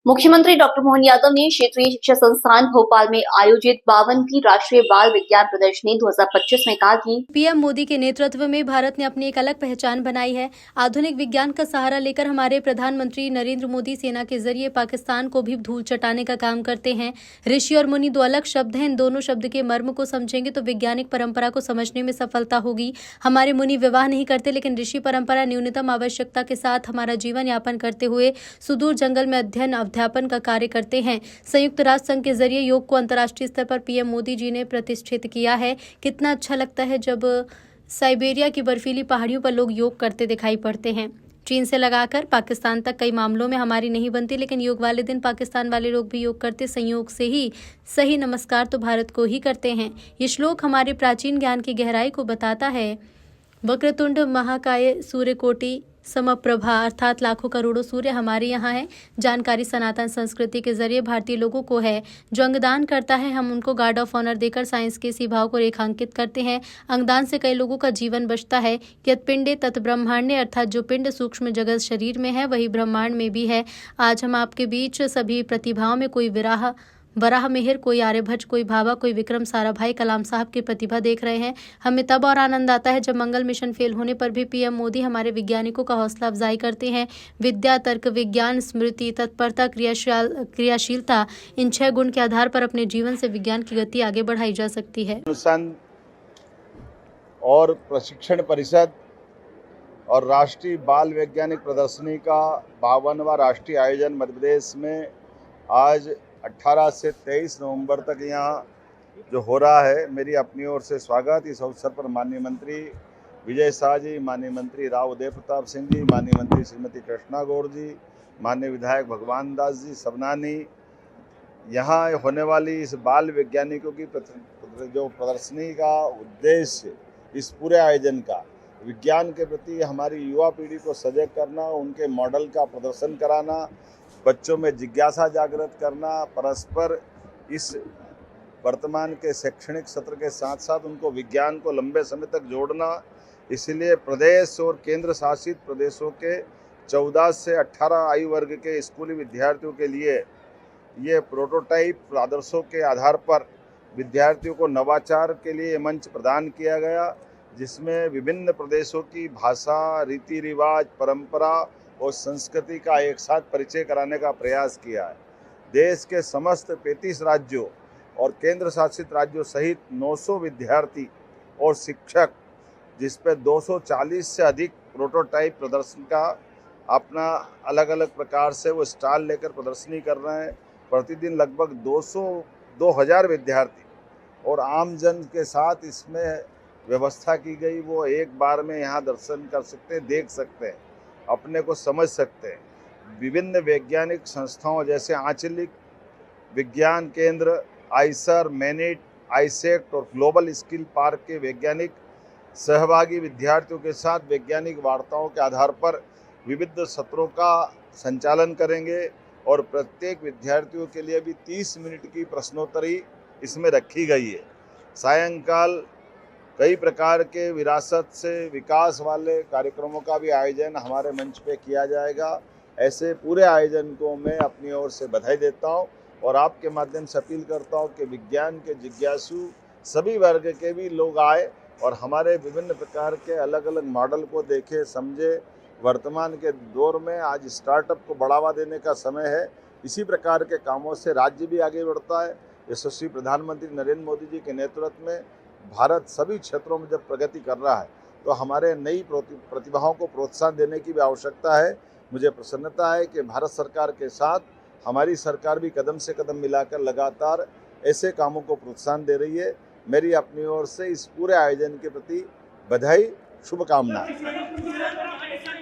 मुख्यमंत्री डॉक्टर मोहन यादव ने क्षेत्रीय शिक्षा संस्थान भोपाल में आयोजित 52वीं राष्ट्रीय बाल विज्ञान प्रदर्शनी 2025 में कहा कि पीएम मोदी के नेतृत्व में भारत ने अपनी एक अलग पहचान बनाई है। आधुनिक विज्ञान का सहारा लेकर हमारे प्रधानमंत्री नरेंद्र मोदी सेना के जरिए पाकिस्तान को भी धूल चटाने का काम करते हैं। ऋषि और मुनि दो अलग शब्द हैं। इन दोनों शब्द के मर्म को समझेंगे तो वैज्ञानिक परंपरा को समझने में सफलता होगी। हमारे मुनि विवाह नहीं करते, लेकिन ऋषि परंपरा न्यूनतम आवश्यकता के साथ हमारा जीवन यापन करते हुए सुदूर जंगल में अध्ययन अध्यापन का कार्य करते हैं। संयुक्त राष्ट्र संघ के जरिए योग को अंतर्राष्ट्रीय स्तर पर पीएम मोदी जी ने प्रतिष्ठित किया है। कितना अच्छा लगता है जब साइबेरिया की बर्फीली पहाड़ियों पर लोग योग करते दिखाई पड़ते हैं। चीन से लगाकर पाकिस्तान तक कई मामलों में हमारी नहीं बनती, लेकिन योग वाले दिन पाकिस्तान वाले लोग भी योग करते संयोग से ही सही नमस्कार तो भारत को ही करते हैं। ये श्लोक हमारे प्राचीन ज्ञान की गहराई को बताता है। वक्रतुंड महाकाय सूर्यकोटि समप्रभा अर्थात लाखों करोड़ों सूर्य हमारे यहाँ है। जानकारी सनातन संस्कृति के जरिए भारतीय लोगों को है। जो अंगदान करता है हम उनको गार्ड ऑफ ऑनर देकर साइंस के इसी भाव को रेखांकित करते हैं। अंगदान से कई लोगों का जीवन बचता है। यत् पिंडे तत् ब्रह्मांडे अर्थात जो पिंड सूक्ष्म जगत शरीर में है वही ब्रह्मांड में भी है। आज हम आपके बीच सभी प्रतिभाओं में कोई वराह मिहिर, कोई आर्यभट्ट, कोई भाभा, कोई विक्रम साराभाई, कलाम साहब की प्रतिभा देख रहे हैं। हमें तब और आनंद आता है जब मंगल मिशन फेल होने पर भी पीएम मोदी हमारे वैज्ञानिकों का हौसला अफजाई करते हैं। विद्या, तर्क, विज्ञान, स्मृति, तत्परता, क्रियाशीलता, इन 6 गुण के आधार पर अपने जीवन से विज्ञान की गति आगे बढ़ाई जा सकती है। और प्रशिक्षण परिषद और राष्ट्रीय बाल वैज्ञानिक प्रदर्शनी का 52वां राष्ट्रीय आयोजन मध्य प्रदेश में आज 18 से 23 नवंबर तक यहाँ जो हो रहा है, मेरी अपनी ओर से स्वागत। इस अवसर पर माननीय मंत्री विजय शाह जी, माननीय मंत्री राव उदय प्रताप सिंह जी, माननीय मंत्री श्रीमती कृष्णा गौड़ जी, माननीय विधायक भगवान दास जी सबनानी, यहाँ होने वाली इस बाल वैज्ञानिकों की जो प्रदर्शनी का उद्देश्य इस पूरे आयोजन का विज्ञान के प्रति हमारी युवा पीढ़ी को सजग करना, उनके मॉडल का प्रदर्शन कराना, बच्चों में जिज्ञासा जागृत करना, परस्पर इस वर्तमान के शैक्षणिक सत्र के साथ साथ उनको विज्ञान को लंबे समय तक जोड़ना। इसलिए प्रदेश और केंद्र शासित प्रदेशों के 14 से 18 आयु वर्ग के स्कूली विद्यार्थियों के लिए ये प्रोटोटाइप आदर्शों के आधार पर विद्यार्थियों को नवाचार के लिए मंच प्रदान किया गया, जिसमें विभिन्न प्रदेशों की भाषा, रीति रिवाज, परंपरा और संस्कृति का एक साथ परिचय कराने का प्रयास किया है। देश के समस्त 35 राज्यों और केंद्र शासित राज्यों सहित 900 विद्यार्थी और शिक्षक, जिस पर 240 से अधिक प्रोटोटाइप प्रदर्शन का अपना अलग अलग प्रकार से वो स्टॉल लेकर प्रदर्शनी कर रहे हैं। प्रतिदिन लगभग 2000 विद्यार्थी और आम जन के साथ इसमें व्यवस्था की गई, वो एक बार में यहाँ दर्शन कर सकते हैं, देख सकते हैं, अपने को समझ सकते हैं। विभिन्न वैज्ञानिक संस्थाओं जैसे आंचलिक विज्ञान केंद्र, आइसर, मैनिट, आइसेक्ट और ग्लोबल स्किल पार्क के वैज्ञानिक सहभागी विद्यार्थियों के साथ वैज्ञानिक वार्ताओं के आधार पर विविध सत्रों का संचालन करेंगे और प्रत्येक विद्यार्थियों के लिए भी 30 मिनट की प्रश्नोत्तरी इसमें रखी गई है। सायंकाल कई प्रकार के विरासत से विकास वाले कार्यक्रमों का भी आयोजन हमारे मंच पे किया जाएगा। ऐसे पूरे आयोजन को मैं अपनी ओर से बधाई देता हूं और आपके माध्यम से अपील करता हूं कि विज्ञान के जिज्ञासु सभी वर्ग के भी लोग आए और हमारे विभिन्न प्रकार के अलग अलग मॉडल को देखे, समझे। वर्तमान के दौर में आज स्टार्टअप को बढ़ावा देने का समय है। इसी प्रकार के कामों से राज्य भी आगे बढ़ता है। यशस्वी प्रधानमंत्री नरेंद्र मोदी जी के नेतृत्व में भारत सभी क्षेत्रों में जब प्रगति कर रहा है तो हमारे नई प्रतिभाओं को प्रोत्साहन देने की भी आवश्यकता है। मुझे प्रसन्नता है कि भारत सरकार के साथ हमारी सरकार भी कदम से कदम मिलाकर लगातार ऐसे कामों को प्रोत्साहन दे रही है। मेरी अपनी ओर से इस पूरे आयोजन के प्रति बधाई, शुभकामनाएं।